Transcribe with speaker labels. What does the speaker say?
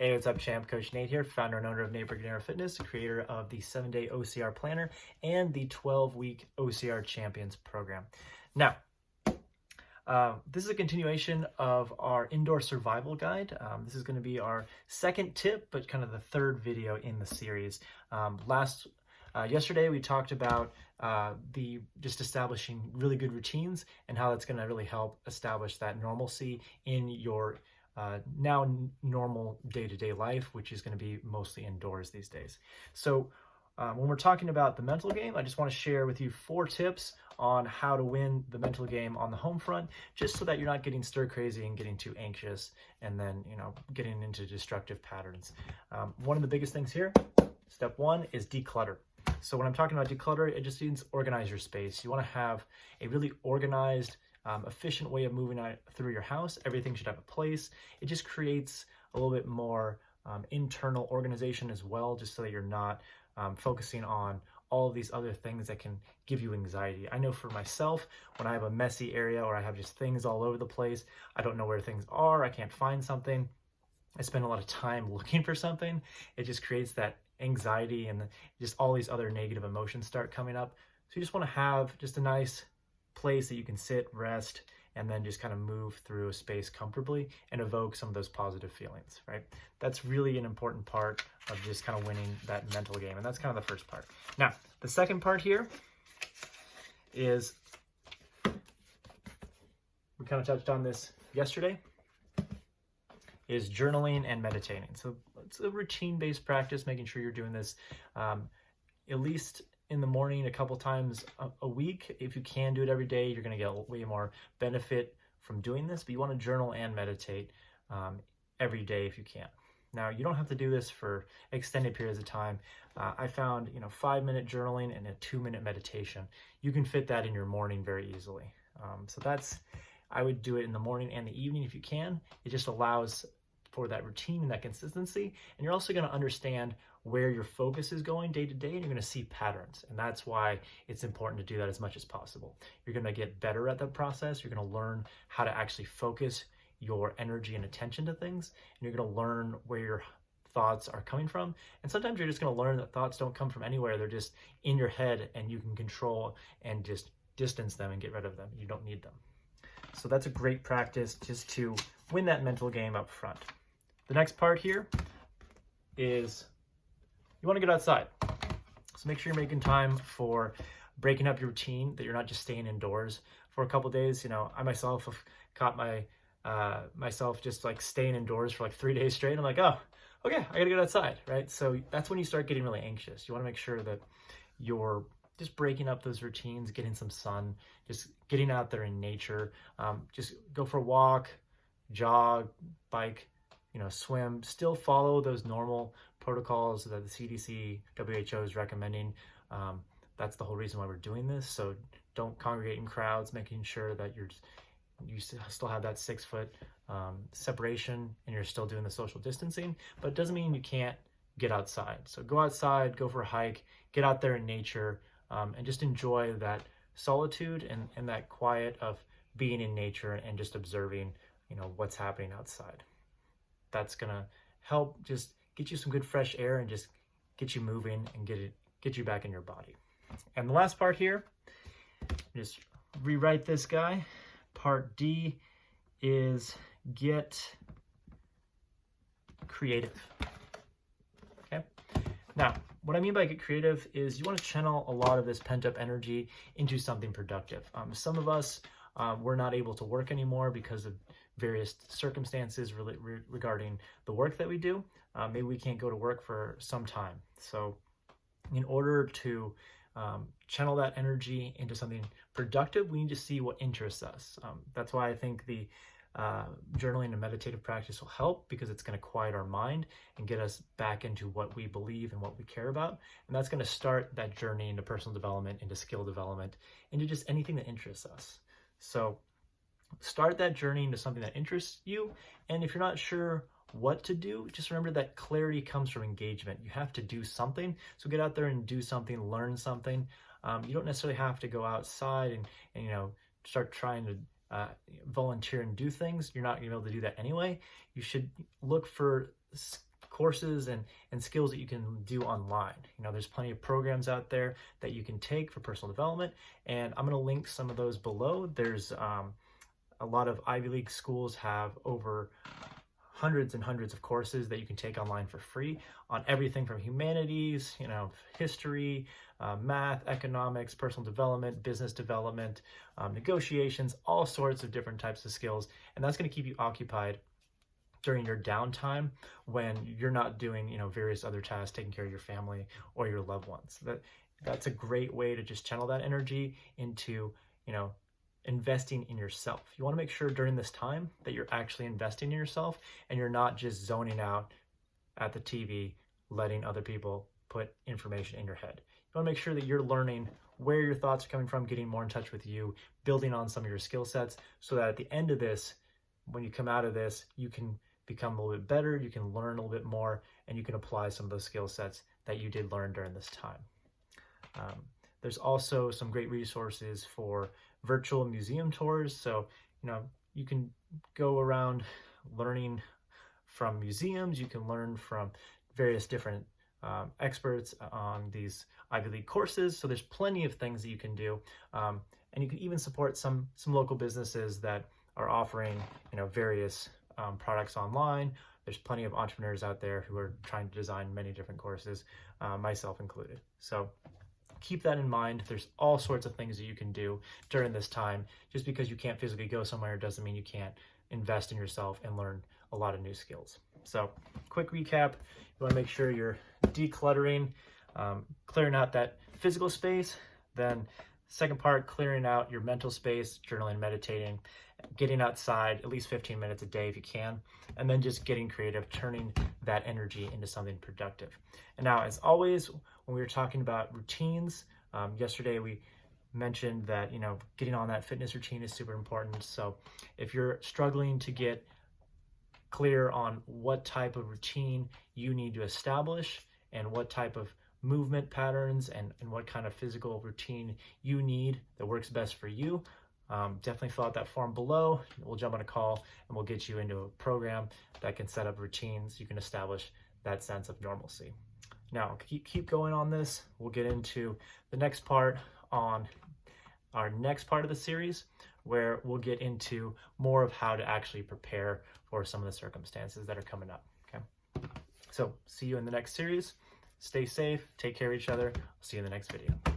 Speaker 1: Hey, what's up, champ? Coach Nate here, founder and owner of Nate Brigadero Fitness, creator of the 7-day OCR planner and the 12-week OCR Champions program. Now, this is a continuation of our indoor survival guide. This is going to be our second tip, but kind of the third video in the series. Yesterday we talked about just establishing really good routines and how that's going to really help establish that normalcy in your now normal day-to-day life, which is going to be mostly indoors these days. So when we're talking about the mental game, I just want to share with you 4 tips on how to win the mental game on the home front, just so that you're not getting stir crazy and getting too anxious and then, getting into destructive patterns. One of the biggest things here, step 1, is declutter. So when I'm talking about declutter, it just means organize your space. You want to have a really organized, efficient way of moving through your house. Everything should have a place. It just creates a little bit more internal organization as well, just so that you're not focusing on all of these other things that can give you anxiety. I know for myself, when I have a messy area or I have just things all over the place, I don't know where things are, I can't find something, I spend a lot of time looking for something, it just creates that anxiety and just all these other negative emotions start coming up. So you just want to have just a nice place that you can sit, rest, and then just kind of move through a space comfortably and evoke some of those positive feelings, right? That's really an important part of just kind of winning that mental game. And that's kind of the first part. Now, the second part here is, we kind of touched on this yesterday, is journaling and meditating. So it's a routine-based practice, making sure you're doing this at least in the morning a couple times a week. If you can do it every day, you're going to get way more benefit from doing this, but you want to journal and meditate every day if you can. Now, you don't have to do this for extended periods of time. I found 5-minute journaling and a 2-minute meditation. You can fit that in your morning very easily. I would do it in the morning and the evening if you can. It just allows for that routine and that consistency. And you're also going to understand where your focus is going day to day, and you're going to see patterns. And that's why it's important to do that as much as possible. You're going to get better at that process. You're going to learn how to actually focus your energy and attention to things. And you're going to learn where your thoughts are coming from. And sometimes you're just going to learn that thoughts don't come from anywhere. They're just in your head, and you can control and just distance them and get rid of them. You don't need them. So that's a great practice just to win that mental game up front. The next part here is you want to get outside. So make sure you're making time for breaking up your routine, that you're not just staying indoors for a couple of days. I myself have caught myself just like staying indoors for like 3 days straight. I'm like, oh, okay, I gotta get outside, right? So that's when you start getting really anxious. You want to make sure that you're just breaking up those routines, getting some sun, just getting out there in nature. Just go for a walk, jog, bike, swim. Still follow those normal protocols that the CDC, WHO is recommending. That's the whole reason why we're doing this. So don't congregate in crowds, making sure that you still have that 6-foot separation and you're still doing the social distancing. But it doesn't mean you can't get outside. So go outside, go for a hike, get out there in nature, and just enjoy that solitude and that quiet of being in nature and just observing, what's happening outside. That's gonna help just get you some good fresh air and just get you moving and get you back in your body. And the last part here, just rewrite this guy. Part D is get creative. Okay. Now, what I mean by get creative is you want to channel a lot of this pent-up energy into something productive. Some of us, we're not able to work anymore because of various circumstances regarding the work that we do. Maybe we can't go to work for some time. So in order to channel that energy into something productive, we need to see what interests us. That's why I think the journaling and meditative practice will help, because it's going to quiet our mind and get us back into what we believe and what we care about. And that's going to start that journey into personal development, into skill development, into just anything that interests us. So start that journey into something that interests you. And if you're not sure what to do, just remember that clarity comes from engagement. You have to do something. So get out there and do something, learn something. You don't necessarily have to go outside and start trying to volunteer and do things. You're not going to be able to do that anyway. You should look for courses and skills that you can do online. You know, there's plenty of programs out there that you can take for personal development, and I'm going to link some of those below. There's a lot of Ivy League schools have over hundreds and hundreds of courses that you can take online for free on everything from humanities, you know, history, math, economics, personal development, business development, negotiations, all sorts of different types of skills. And that's going to keep you occupied during your downtime when you're not doing, you know, various other tasks, taking care of your family or your loved ones. That's a great way to just channel that energy into, you know, investing in yourself. You want to make sure during this time that you're actually investing in yourself and you're not just zoning out at the TV, letting other people put information in your head. You want to make sure that you're learning where your thoughts are coming from, getting more in touch with you, building on some of your skill sets, so that at the end of this, when you come out of this, you can become a little bit better, you can learn a little bit more, and you can apply some of those skill sets that you did learn during this time. There's also some great resources for virtual museum tours. So, you know, you can go around learning from museums. You can learn from various different experts on these Ivy League courses. So there's plenty of things that you can do. And you can even support some local businesses that are offering, you know, various products online. There's plenty of entrepreneurs out there who are trying to design many different courses, myself included. So keep that in mind. There's all sorts of things that you can do during this time. Just because you can't physically go somewhere doesn't mean you can't invest in yourself and learn a lot of new skills. So quick recap, you want to make sure you're decluttering, clearing out that physical space. Then second part, clearing out your mental space, journaling, meditating, getting outside at least 15 minutes a day if you can, and then just getting creative, turning that energy into something productive. And now, as always, when we were talking about routines, yesterday we mentioned that, you know, getting on that fitness routine is super important. So if you're struggling to get clear on what type of routine you need to establish and what type of movement patterns and what kind of physical routine you need that works best for you, definitely fill out that form below. We'll jump on a call and we'll get you into a program that can set up routines. You can establish that sense of normalcy. Now, keep going on this. We'll get into the next part on our next part of the series, where we'll get into more of how to actually prepare for some of the circumstances that are coming up. Okay. So see you in the next series. Stay safe, take care of each other. I'll see you in the next video.